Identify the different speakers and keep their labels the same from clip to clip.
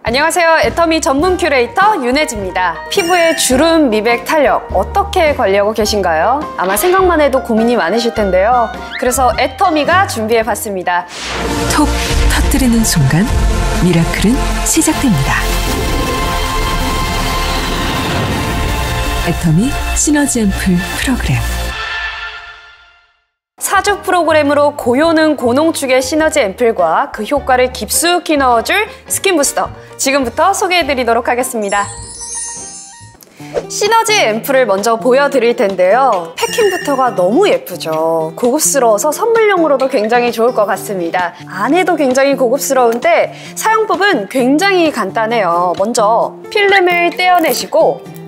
Speaker 1: 안녕하세요. 애터미 전문 큐레이터 윤혜지입니다. 피부의 주름, 미백, 탄력 어떻게 관리하고 계신가요? 아마 생각만 해도 고민이 많으실 텐데요. 그래서 애터미가 준비해봤습니다.
Speaker 2: 톡 터뜨리는 순간 미라클은 시작됩니다. 애터미 시너지 앰플 프로그램.
Speaker 1: 4주 프로그램으로 고요는 고농축의 시너지 앰플과 그 효과를 깊숙이 넣어줄 스킨 부스터, 지금부터 소개해드리도록 하겠습니다. 시너지 앰플을 먼저 보여드릴 텐데요. 패킹부터가 너무 예쁘죠. 고급스러워서 선물용으로도 굉장히 좋을 것 같습니다. 안에도 굉장히 고급스러운데 사용법은 굉장히 간단해요. 먼저 필름을 떼어내시고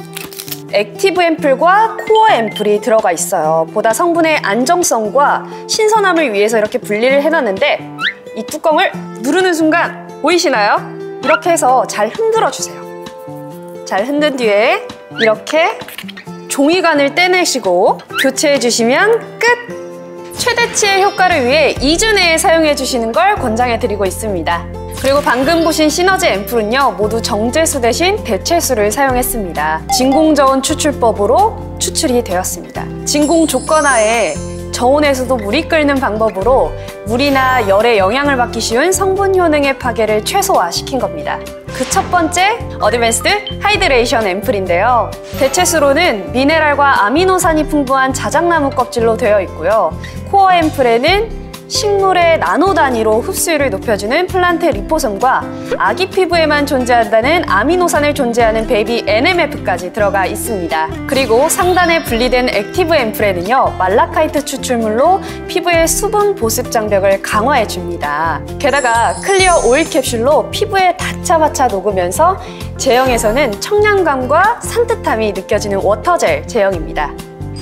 Speaker 1: 액티브 앰플과 코어 앰플이 들어가 있어요. 보다 성분의 안정성과 신선함을 위해서 이렇게 분리를 해놨는데 이 뚜껑을 누르는 순간 보이시나요? 이렇게 해서 잘 흔들어 주세요. 잘 흔든 뒤에 이렇게 종이관을 떼내시고 교체해 주시면 끝! 최대치의 효과를 위해 2주 내에 사용해 주시는 걸 권장해 드리고 있습니다. 그리고 방금 보신 시너지 앰플은요, 모두 정제수 대신 대체수를 사용했습니다. 진공저온 추출법으로 추출이 되었습니다. 진공 조건하에 저온에서도 물이 끓는 방법으로 물이나 열에 영향을 받기 쉬운 성분 효능의 파괴를 최소화시킨 겁니다. 그 첫 번째, 어드밴스드 하이드레이션 앰플인데요. 대체수로는 미네랄과 아미노산이 풍부한 자작나무 껍질로 되어 있고요. 코어 앰플에는 식물의 나노 단위로 흡수율을 높여주는 플란트 리포솜과 아기 피부에만 존재한다는 아미노산을 존재하는 베이비 NMF까지 들어가 있습니다. 그리고 상단에 분리된 액티브 앰플에는요, 말라카이트 추출물로 피부의 수분 보습 장벽을 강화해줍니다. 게다가 클리어 오일 캡슐로 피부에 닿자마자 녹으면서 제형에서는 청량감과 산뜻함이 느껴지는 워터젤 제형입니다.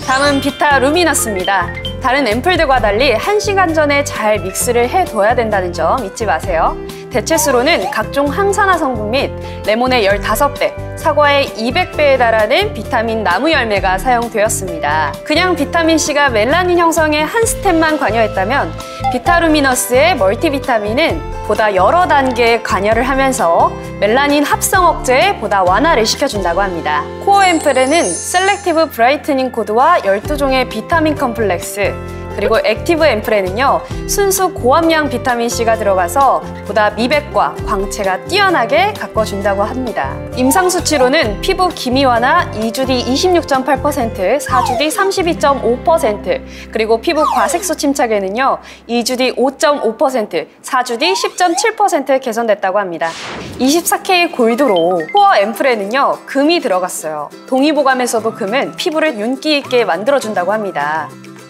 Speaker 1: 다음은 비타 루미너스입니다. 다른 앰플들과 달리 1시간 전에 잘 믹스를 해둬야 된다는 점 잊지 마세요. 대체수로는 각종 항산화 성분 및 레몬의 15배, 사과의 200배에 달하는 비타민 나무 열매가 사용되었습니다. 그냥 비타민C가 멜라닌 형성에 한 스텝만 관여했다면 비타루미너스의 멀티비타민은 보다 여러 단계에 관여를 하면서 멜라닌 합성 억제에 보다 완화를 시켜준다고 합니다. 코어 앰플에는 셀렉티브 브라이트닝 코드와 12종의 비타민 컴플렉스, 그리고 액티브 앰플에는요, 순수 고함량 비타민C가 들어가서 보다 미백과 광채가 뛰어나게 가꿔준다고 합니다. 임상 수치로는 피부 기미화나 2주 뒤 26.8%, 4주 뒤 32.5%, 그리고 피부 과색소 침착에는요, 2주 뒤 5.5%, 4주 뒤 10.7% 개선됐다고 합니다. 24K 골드로 코어 앰플에는요, 금이 들어갔어요. 동의보감에서도 금은 피부를 윤기 있게 만들어준다고 합니다.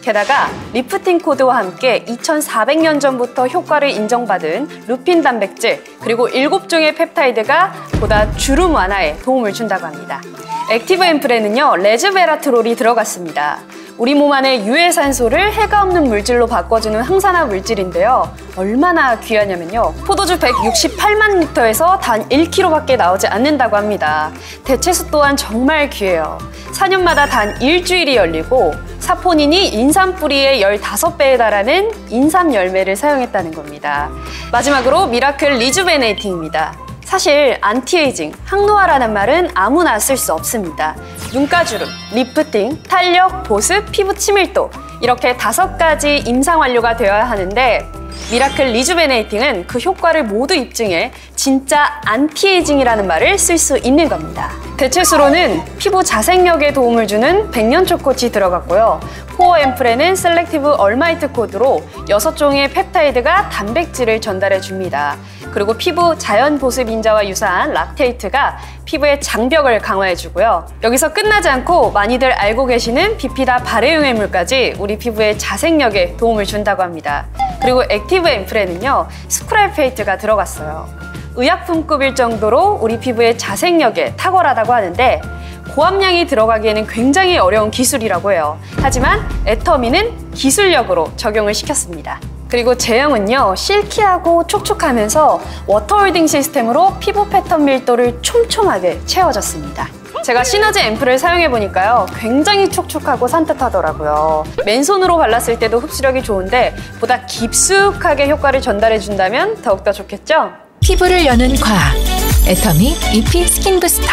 Speaker 1: 게다가 리프팅 코드와 함께 2400년 전부터 효과를 인정받은 루핀 단백질, 그리고 7종의 펩타이드가 보다 주름 완화에 도움을 준다고 합니다. 액티브 앰플에는요, 레즈베라트롤이 들어갔습니다. 우리 몸 안의 유해산소를 해가 없는 물질로 바꿔주는 항산화 물질인데요. 얼마나 귀하냐면요, 포도주 168만 리터에서 단 1kg밖에 나오지 않는다고 합니다. 대체수 또한 정말 귀해요. 4년마다 단 일주일이 열리고 사포닌이 인삼 뿌리의 15배에 달하는 인삼 열매를 사용했다는 겁니다. 마지막으로 미라클 리주베네이팅입니다. 사실 안티에이징, 항노화라는 말은 아무나 쓸 수 없습니다. 눈가주름, 리프팅, 탄력, 보습, 피부 치밀도, 이렇게 5가지 임상 완료가 되어야 하는데 미라클 리주베네이팅은 그 효과를 모두 입증해 진짜 안티에이징이라는 말을 쓸 수 있는 겁니다. 대체수로는 피부 자생력에 도움을 주는 백년초꽃이 들어갔고요. 코어 앰플에는 셀렉티브 얼마이트 코드로 6종의 펩타이드가 단백질을 전달해 줍니다. 그리고 피부 자연 보습 인자와 유사한 락테이트가 피부의 장벽을 강화해 주고요. 여기서 끝나지 않고 많이들 알고 계시는 비피다 발효용해물까지 우리 피부의 자생력에 도움을 준다고 합니다. 그리고 액티브 앰플에는요, 스크랄페이트가 들어갔어요. 의약품급일 정도로 우리 피부의 자생력에 탁월하다고 하는데 고함량이 들어가기에는 굉장히 어려운 기술이라고 해요. 하지만 애터미는 기술력으로 적용을 시켰습니다. 그리고 제형은요, 실키하고 촉촉하면서 워터홀딩 시스템으로 피부 패턴 밀도를 촘촘하게 채워졌습니다. 제가 시너지 앰플을 사용해보니까요, 굉장히 촉촉하고 산뜻하더라고요. 맨손으로 발랐을 때도 흡수력이 좋은데 보다 깊숙하게 효과를 전달해준다면 더욱더 좋겠죠?
Speaker 2: 피부를 여는 과학 애터미 EP 스킨 부스터.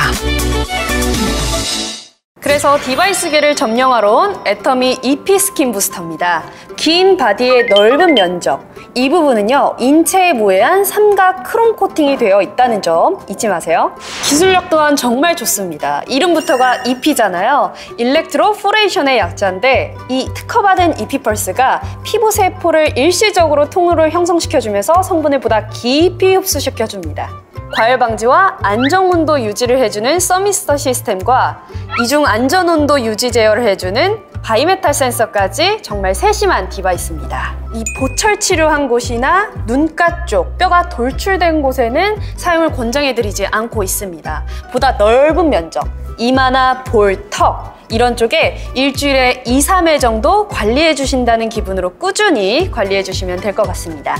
Speaker 1: 그래서 디바이스계를 점령하러 온 애터미 EP 스킨 부스터입니다. 긴 바디의 넓은 면적, 이 부분은요 인체에 모해한 삼각 크롬 코팅이 되어 있다는 점 잊지 마세요. 기술력 또한 정말 좋습니다. 이름부터가 EP잖아요. 일렉트로 포레이션의 약자인데 이 특허받은 EP 펄스가 피부 세포를 일시적으로 통으로 형성시켜주면서 성분을 보다 깊이 흡수시켜줍니다. 과열 방지와 안정 온도 유지를 해주는 서미스터 시스템과 이중 안전 온도 유지 제어를 해주는 바이메탈 센서까지 정말 세심한 디바이스입니다. 이 보철 치료한 곳이나 눈가 쪽 뼈가 돌출된 곳에는 사용을 권장해드리지 않고 있습니다. 보다 넓은 면적, 이마나 볼, 턱 이런 쪽에 일주일에 2, 3회 정도 관리해 주신다는 기분으로 꾸준히 관리해 주시면 될 것 같습니다.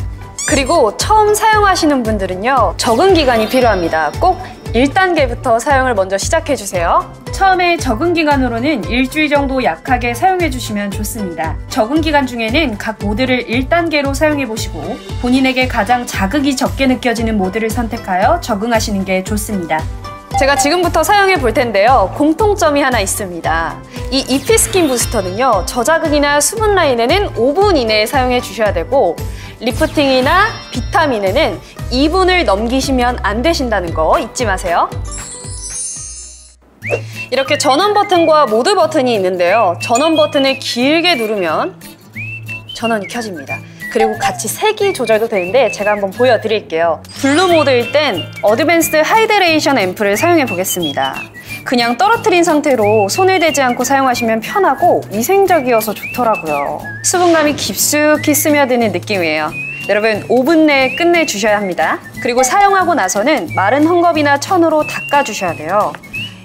Speaker 1: 그리고 처음 사용하시는 분들은요 적응 기간이 필요합니다. 꼭 1단계부터 사용을 먼저 시작해 주세요. 처음에 적응 기간으로는 일주일 정도 약하게 사용해 주시면 좋습니다. 적응 기간 중에는 각 모드를 1단계로 사용해 보시고 본인에게 가장 자극이 적게 느껴지는 모드를 선택하여 적응하시는 게 좋습니다. 제가 지금부터 사용해 볼 텐데요. 공통점이 하나 있습니다. 이 EP 스킨 부스터는요. 저자극이나 수분 라인에는 5분 이내에 사용해 주셔야 되고 리프팅이나 비타민에는 2분을 넘기시면 안 되신다는 거 잊지 마세요. 이렇게 전원 버튼과 모드 버튼이 있는데요. 전원 버튼을 길게 누르면 전원이 켜집니다. 그리고 같이 색이 조절도 되는데 제가 한번 보여드릴게요. 블루 모드일 땐 어드밴스드 하이드레이션 앰플을 사용해 보겠습니다. 그냥 떨어뜨린 상태로 손을 대지 않고 사용하시면 편하고 위생적이어서 좋더라고요. 수분감이 깊숙이 스며드는 느낌이에요. 여러분 5분 내에 끝내주셔야 합니다. 그리고 사용하고 나서는 마른 헝겊이나 천으로 닦아주셔야 돼요.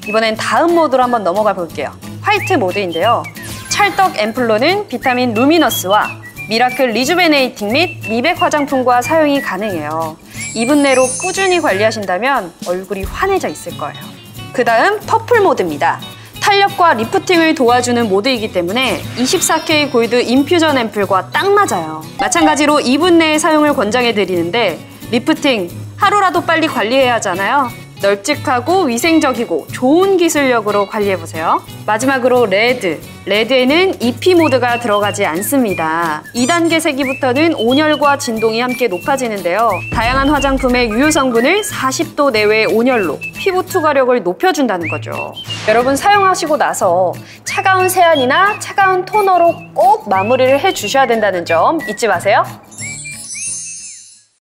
Speaker 1: 이번엔 다음 모드로 한번 넘어가 볼게요. 화이트 모드인데요. 찰떡 앰플로는 비타민 루미너스와 미라클 리주베네이팅 및 미백 화장품과 사용이 가능해요. 2분 내로 꾸준히 관리하신다면 얼굴이 환해져 있을 거예요. 그 다음 퍼플 모드입니다. 탄력과 리프팅을 도와주는 모드이기 때문에 24K 골드 인퓨전 앰플과 딱 맞아요. 마찬가지로 2분 내에 사용을 권장해드리는데 리프팅 하루라도 빨리 관리해야 하잖아요. 널찍하고 위생적이고 좋은 기술력으로 관리해보세요. 마지막으로 레드에는 EP 모드가 들어가지 않습니다. 2단계 세기부터는 온열과 진동이 함께 높아지는데요. 다양한 화장품의 유효 성분을 40도 내외의 온열로 피부 투과력을 높여준다는 거죠. 여러분 사용하시고 나서 차가운 세안이나 차가운 토너로 꼭 마무리를 해주셔야 된다는 점 잊지 마세요.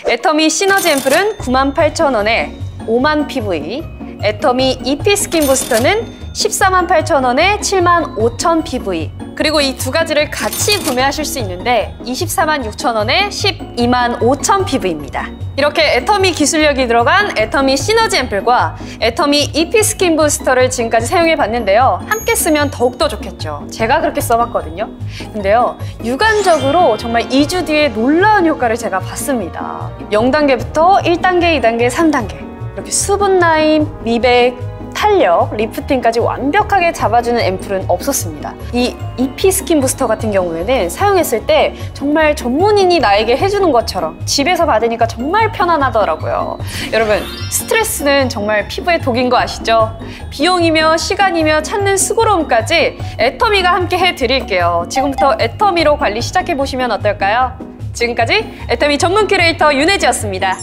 Speaker 1: 애터미 시너지 앰플은 98,000원에 5만 PV, 애터미 EP 스킨 부스터는 148,000원에 75,000 PV. 그리고 이 두 가지를 같이 구매하실 수 있는데 246,000원에 125,000 PV입니다. 이렇게 애터미 기술력이 들어간 애터미 시너지 앰플과 애터미 EP 스킨 부스터를 지금까지 사용해 봤는데요. 함께 쓰면 더욱더 좋겠죠. 제가 그렇게 써봤거든요. 근데요, 육안적으로 정말 2주 뒤에 놀라운 효과를 제가 봤습니다. 0단계부터 1단계, 2단계, 3단계. 이렇게 수분 라인, 미백, 탄력, 리프팅까지 완벽하게 잡아주는 앰플은 없었습니다. 이 EP 스킨 부스터 같은 경우에는 사용했을 때 정말 전문인이 나에게 해주는 것처럼 집에서 받으니까 정말 편안하더라고요. 여러분, 스트레스는 정말 피부의 독인 거 아시죠? 비용이며 시간이며 찾는 수고로움까지 애터미가 함께 해드릴게요. 지금부터 애터미로 관리 시작해보시면 어떨까요? 지금까지 애터미 전문 큐레이터 윤혜지였습니다.